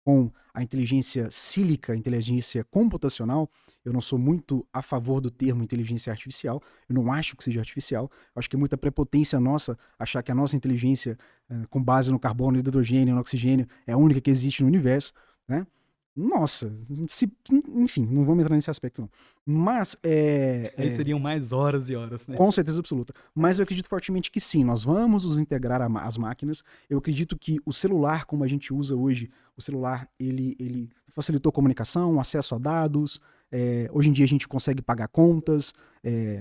com a inteligência sílica, a inteligência computacional, eu não sou muito a favor do termo inteligência artificial, eu não acho que seja artificial, eu acho que é muita prepotência nossa achar que a nossa inteligência, com base no carbono, no hidrogênio, no oxigênio, é a única que existe no universo, né? Nossa, enfim, não vamos entrar nesse aspecto não. Mas, Aí seriam mais horas e horas, né? com certeza absoluta. Mas eu acredito fortemente que sim, nós vamos nos integrar às máquinas. Eu acredito que o celular, como a gente usa hoje, o celular, ele facilitou a comunicação, acesso a dados. Hoje em dia a gente consegue pagar contas,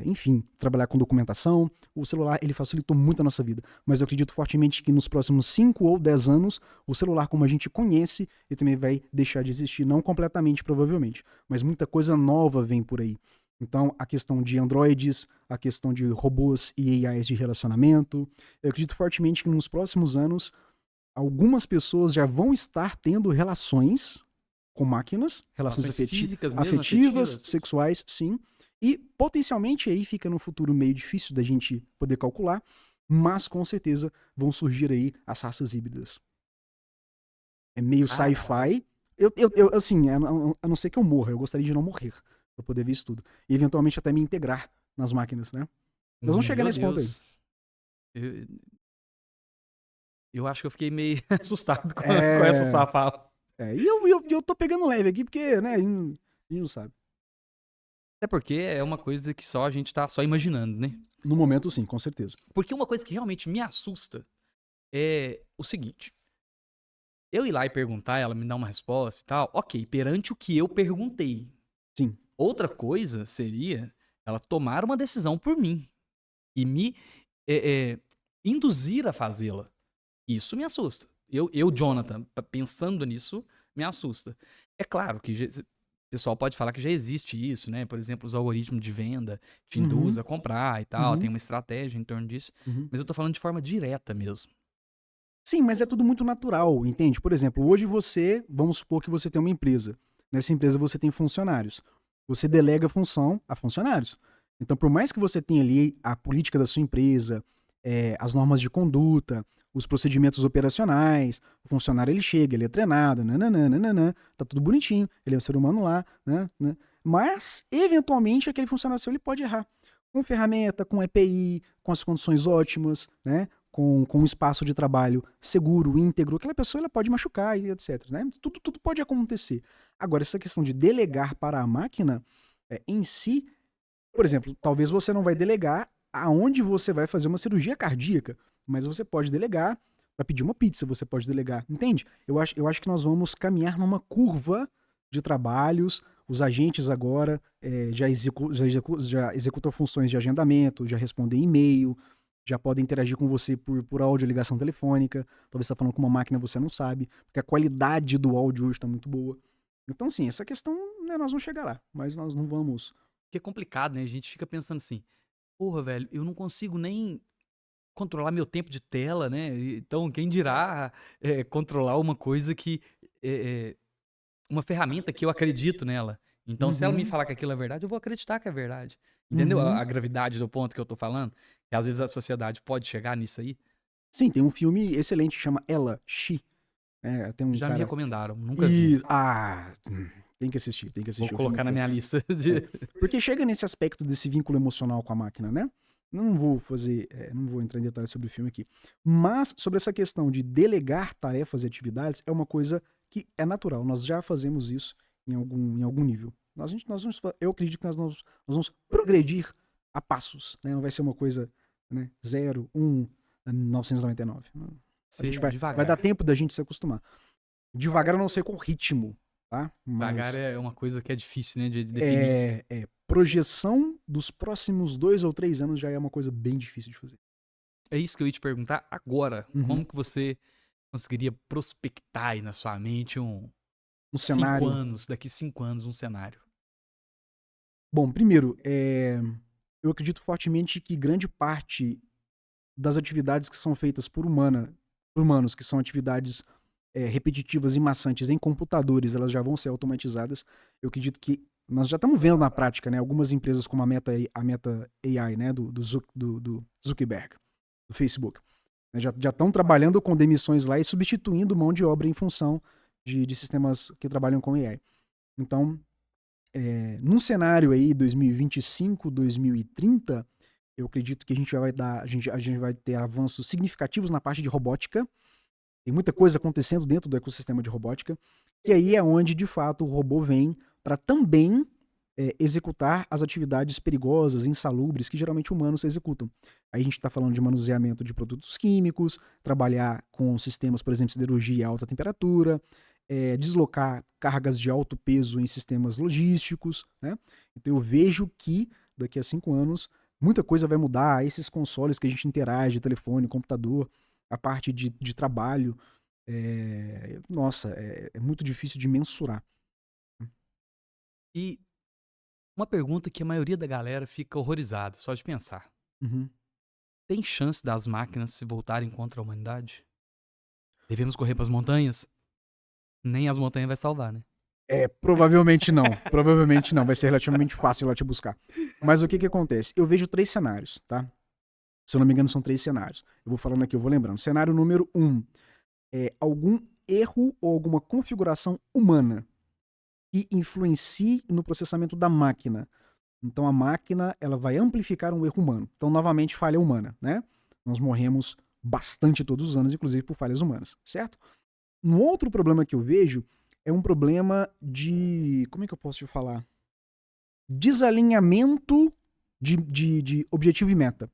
enfim, trabalhar com documentação. O celular, ele facilitou muito a nossa vida. Mas eu acredito fortemente que nos próximos 5 ou 10 anos, o celular, como a gente conhece, ele também vai deixar de existir. Não completamente, provavelmente. Mas muita coisa nova vem por aí. Então, a questão de androides, a questão de robôs e AIs de relacionamento. Eu acredito fortemente que nos próximos anos, algumas pessoas já vão estar tendo relações com máquinas, relações físicas mesmo, afetivas, afetivas. sexuais, sim. E potencialmente aí fica num futuro meio difícil da gente poder calcular, mas com certeza vão surgir aí as raças híbridas. É meio sci-fi. Assim, a não ser que eu morra, eu gostaria de não morrer pra poder ver isso tudo. E eventualmente até me integrar nas máquinas, né? Nós vamos chegar Meu nesse ponto aí. Deus. Eu acho que eu fiquei meio assustado com É. essa sua fala. E eu tô pegando leve aqui porque, né, a gente não sabe. Até porque é uma coisa que só a gente tá só imaginando, né? No momento, sim, com certeza. Porque uma coisa que realmente me assusta é o seguinte. Eu ir lá e perguntar, ela me dar uma resposta e tal, ok, perante o que eu perguntei. Sim. Outra coisa seria ela tomar uma decisão por mim e me induzir a fazê-la. Isso me assusta. Jonathan, pensando nisso, me assusta. É claro que o pessoal pode falar que já existe isso, né? Por exemplo, os algoritmos de venda te induz a comprar e tal, tem uma estratégia em torno disso. Mas eu tô falando de forma direta mesmo. Sim, mas é tudo muito natural, entende? Por exemplo, hoje vamos supor que você tem uma empresa. Nessa empresa você tem funcionários. Você delega a função a funcionários. Então, por mais que você tenha ali a política da sua empresa, as normas de conduta, os procedimentos operacionais, o funcionário ele chega, ele é treinado, nananã, tá tudo bonitinho, ele é um ser humano lá, né? Mas, eventualmente, aquele funcionário seu ele pode errar. Com ferramenta, com EPI, com as condições ótimas, né? Com um espaço de trabalho seguro, íntegro, aquela pessoa ela pode machucar e etc. Né? Tudo pode acontecer. Agora, essa questão de delegar para a máquina em si, por exemplo, talvez você não vai delegar aonde você vai fazer uma cirurgia cardíaca, mas você pode delegar para pedir uma pizza, você pode delegar, entende? Eu acho que nós vamos caminhar numa curva de trabalhos. Os agentes agora já executam funções de agendamento, já respondem e-mail, já podem interagir com você por áudio, ligação telefônica. Talvez você está falando com uma máquina, você não sabe, porque a qualidade do áudio hoje está muito boa. Então, sim, essa questão, né, nós vamos chegar lá, mas nós não vamos. Que é complicado, né? A gente fica pensando assim, porra, velho, eu não consigo nem controlar meu tempo de tela, né? Então, quem dirá controlar uma coisa que uma ferramenta que eu acredito nela. Então, se ela me falar que aquilo é verdade, eu vou acreditar que é verdade. Entendeu a gravidade do ponto que eu tô falando? Que às vezes a sociedade pode chegar nisso aí. Sim, tem um filme excelente que chama Ela, She. Tem um Já me cara... recomendaram, nunca vi. Tem que assistir, tem que assistir. Vou colocar na minha lista. Porque chega nesse aspecto desse vínculo emocional com a máquina, né? Não vou entrar em detalhes sobre o filme aqui. Mas sobre essa questão de delegar tarefas e atividades é uma coisa que é natural. Nós já fazemos isso em algum nível. Eu acredito que nós vamos progredir a passos, né? Não vai ser uma coisa, né, 0, 1, 1999. A gente vai dar tempo da gente se acostumar. Devagar, a não ser com ritmo, tá? Devagar é uma coisa que é difícil, né, de definir. Projeção dos próximos 2 ou 3 anos já é uma coisa bem difícil de fazer. É isso que eu ia te perguntar agora. Como que você conseguiria prospectar aí na sua mente um cenário? 5 anos, daqui 5 anos, um cenário. Bom, primeiro, eu acredito fortemente que grande parte das atividades que são feitas por humanos, que são atividades repetitivas e maçantes em computadores, elas já vão ser automatizadas. Eu acredito que nós já estamos vendo na prática, né? Algumas empresas como a Meta AI, né? Do Zuckerberg, do Facebook, né, já estão trabalhando com demissões lá e substituindo mão de obra em função de sistemas que trabalham com AI. Então, num cenário aí 2025, 2030, eu acredito que a gente vai ter avanços significativos na parte de robótica. Tem muita coisa acontecendo dentro do ecossistema de robótica. E aí é onde, de fato, o robô vem para também executar as atividades perigosas, insalubres, que geralmente humanos executam. Aí a gente está falando de manuseamento de produtos químicos, trabalhar com sistemas, por exemplo, siderurgia e alta temperatura, deslocar cargas de alto peso em sistemas logísticos, né? Então eu vejo que daqui a 5 anos muita coisa vai mudar. Esses consoles que a gente interage, telefone, computador, a parte de trabalho, nossa, é muito difícil de mensurar. E uma pergunta que a maioria da galera fica horrorizada, só de pensar. Uhum. Tem chance das máquinas se voltarem contra a humanidade? Devemos correr para as montanhas? Nem as montanhas vai salvar, né? Provavelmente não. Provavelmente não. Vai ser relativamente fácil lá te buscar. Mas o que que acontece? Eu vejo 3 cenários, tá? Se eu não me engano, são 3 cenários. Eu vou falando aqui, eu vou lembrando. Cenário número 1 é algum erro ou alguma configuração humana que influencie no processamento da máquina. Então a máquina, ela vai amplificar um erro humano. Então, novamente, falha humana, né? Nós morremos bastante todos os anos, inclusive por falhas humanas, certo? Um outro problema que eu vejo é um problema de... Como é que eu posso te falar? Desalinhamento de objetivo e meta.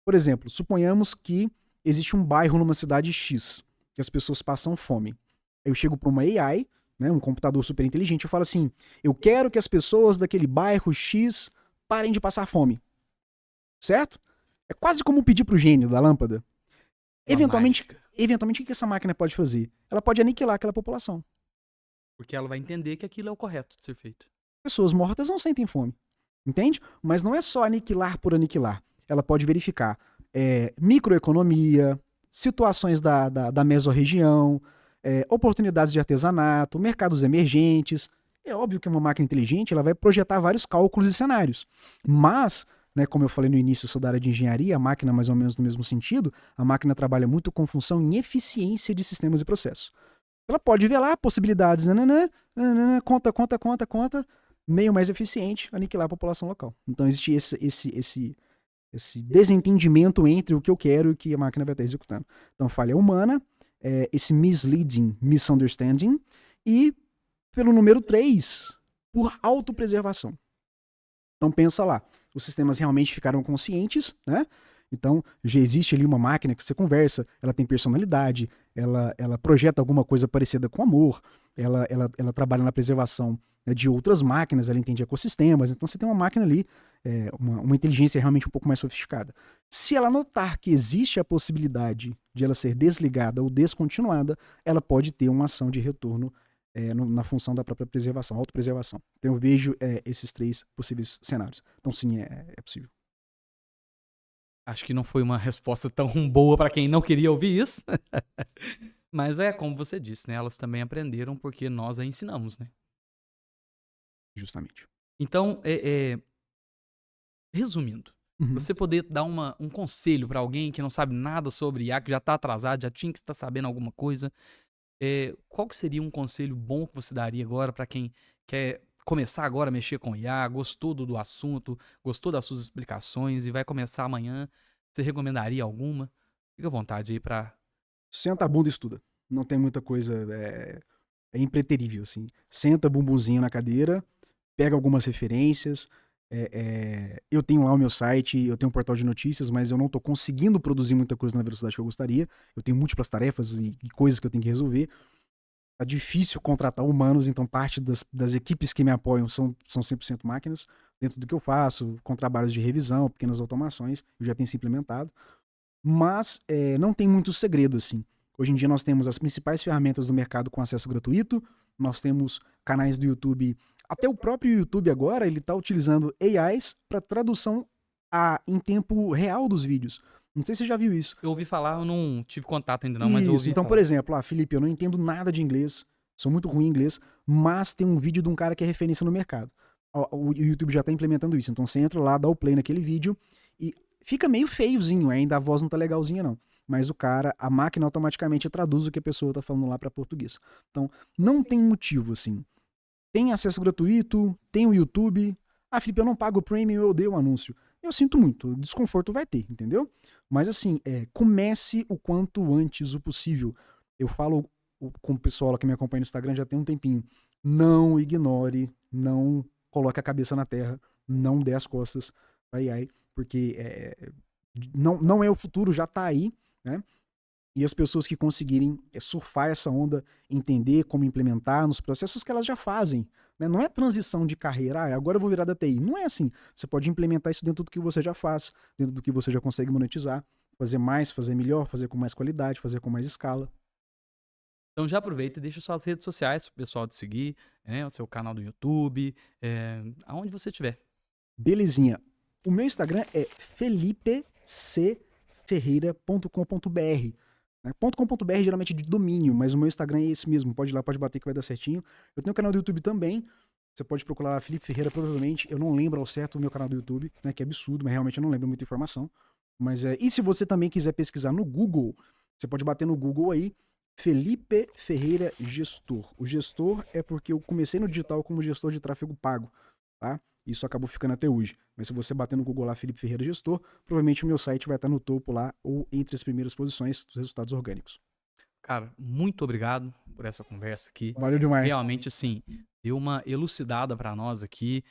Por exemplo, suponhamos que existe um bairro numa cidade X, que as pessoas passam fome. Eu chego para uma AI, né, um computador super inteligente, eu falo assim, eu quero que as pessoas daquele bairro X parem de passar fome. Certo? É quase como pedir pro gênio da lâmpada. Eventualmente, o que essa máquina pode fazer? Ela pode aniquilar aquela população. Porque ela vai entender que aquilo é o correto de ser feito. Pessoas mortas não sentem fome. Entende? Mas não é só aniquilar por aniquilar. Ela pode verificar microeconomia, situações da mesorregião, oportunidades de artesanato, mercados emergentes. É óbvio que uma máquina inteligente ela vai projetar vários cálculos e cenários. Mas, né, como eu falei no início, eu sou da área de engenharia, a máquina mais ou menos no mesmo sentido, a máquina trabalha muito com função em eficiência de sistemas e processos. Ela pode ver lá possibilidades, conta, meio mais eficiente, aniquilar a população local. Então existe esse desentendimento entre o que eu quero e o que a máquina vai estar executando. Então falha humana, esse misleading, misunderstanding, e pelo número 3, por autopreservação. Então pensa lá, os sistemas realmente ficaram conscientes, né? Então, já existe ali uma máquina que você conversa, ela tem personalidade, ela projeta alguma coisa parecida com amor, ela trabalha na preservação, né, de outras máquinas, ela entende ecossistemas, então você tem uma máquina ali, uma inteligência realmente um pouco mais sofisticada. Se ela notar que existe a possibilidade de ela ser desligada ou descontinuada, ela pode ter uma ação de retorno na função da própria preservação, autopreservação. Então eu vejo esses 3 possíveis cenários. Então sim, é possível. Acho que não foi uma resposta tão boa para quem não queria ouvir isso. Mas é como você disse, né? Elas também aprenderam porque nós a ensinamos, né? Justamente. Então, resumindo, você poder dar um conselho para alguém que não sabe nada sobre IA, que já tá atrasado, já tinha que estar sabendo alguma coisa, qual que seria um conselho bom que você daria agora para quem quer começar agora a mexer com IA, gostou do assunto, gostou das suas explicações e vai começar amanhã? Você recomendaria alguma? Fica à vontade aí pra... Senta a bunda e estuda. Não tem muita coisa, é impreterível, assim. Senta bumbumzinho na cadeira, pega algumas referências. Eu tenho lá o meu site, eu tenho um portal de notícias, mas eu não tô conseguindo produzir muita coisa na velocidade que eu gostaria. Eu tenho múltiplas tarefas e coisas que eu tenho que resolver. Tá difícil contratar humanos, então parte das equipes que me apoiam são 100% máquinas. Dentro do que eu faço, com trabalhos de revisão, pequenas automações, eu já tenho se implementado. Mas não tem muito segredo, assim. Hoje em dia nós temos as principais ferramentas do mercado com acesso gratuito, nós temos canais do YouTube, até o próprio YouTube agora, ele está utilizando AIs para tradução em tempo real dos vídeos. Não sei se você já viu isso. Eu ouvi falar, eu não tive contato ainda não, mas eu ouvi Então, falar. por exemplo, Felipe, eu não entendo nada de inglês, sou muito ruim em inglês, mas tem um vídeo de um cara que é referência no mercado. O YouTube já tá implementando isso, então você entra lá, dá o play naquele vídeo e fica meio feiozinho, ainda a voz não tá legalzinha não. Mas a máquina automaticamente traduz o que a pessoa tá falando lá para português. Então, não tem motivo, assim. Tem acesso gratuito, tem o YouTube. Felipe, eu não pago o premium, eu odeio o anúncio. Eu sinto muito, desconforto vai ter, entendeu? Mas assim, comece o quanto antes o possível. Eu falo com o pessoal que me acompanha no Instagram já tem um tempinho. Não ignore, não coloque a cabeça na terra, não dê as costas pra AI, porque não é o futuro, já tá aí, né? E as pessoas que conseguirem surfar essa onda, entender como implementar nos processos que elas já fazem. Né? Não é transição de carreira, agora eu vou virar da TI. Não é assim. Você pode implementar isso dentro do que você já faz, dentro do que você já consegue monetizar, fazer mais, fazer melhor, fazer com mais qualidade, fazer com mais escala. Então já aproveita e deixa suas redes sociais pro pessoal te seguir, né? O seu canal do YouTube, aonde você estiver. Belezinha. O meu Instagram é felipecferreira.com.br. .com.br geralmente é de domínio, mas o meu Instagram é esse mesmo. Pode ir lá, pode bater que vai dar certinho. Eu tenho um canal do YouTube também. Você pode procurar lá, Felipe Ferreira, provavelmente. Eu não lembro ao certo o meu canal do YouTube, né? Que é absurdo, mas realmente eu não lembro muita informação. Mas e se você também quiser pesquisar no Google, você pode bater no Google aí, Felipe Ferreira Gestor. O gestor é porque eu comecei no digital como gestor de tráfego pago, tá? Isso acabou ficando até hoje. Mas se você bater no Google lá, Felipe Ferreira Gestor, provavelmente o meu site vai estar no topo lá ou entre as primeiras posições dos resultados orgânicos. Cara, muito obrigado por essa conversa aqui. Valeu demais. Realmente, assim, deu uma elucidada para nós aqui,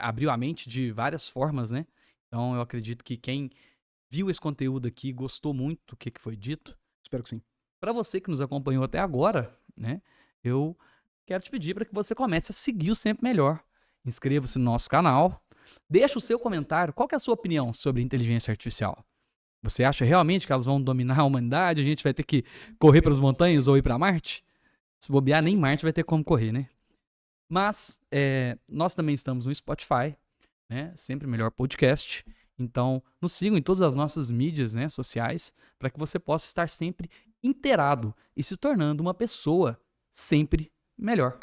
abriu a mente de várias formas, né? Então, eu acredito que quem viu esse conteúdo aqui gostou muito do que foi dito. Espero que sim. Para você que nos acompanhou até agora, né? Eu quero te pedir para que você comece a seguir o Sempre Melhor. Inscreva-se no nosso canal. Deixa o seu comentário. Qual que é a sua opinião sobre inteligência artificial? Você acha realmente que elas vão dominar a humanidade? A gente vai ter que correr pelas montanhas ou ir para Marte? Se bobear, nem Marte vai ter como correr, né? Mas nós também estamos no Spotify, né? Sempre Melhor Podcast. Então, nos sigam em todas as nossas mídias, né, sociais, para que você possa estar sempre inteirado e se tornando uma pessoa sempre melhor.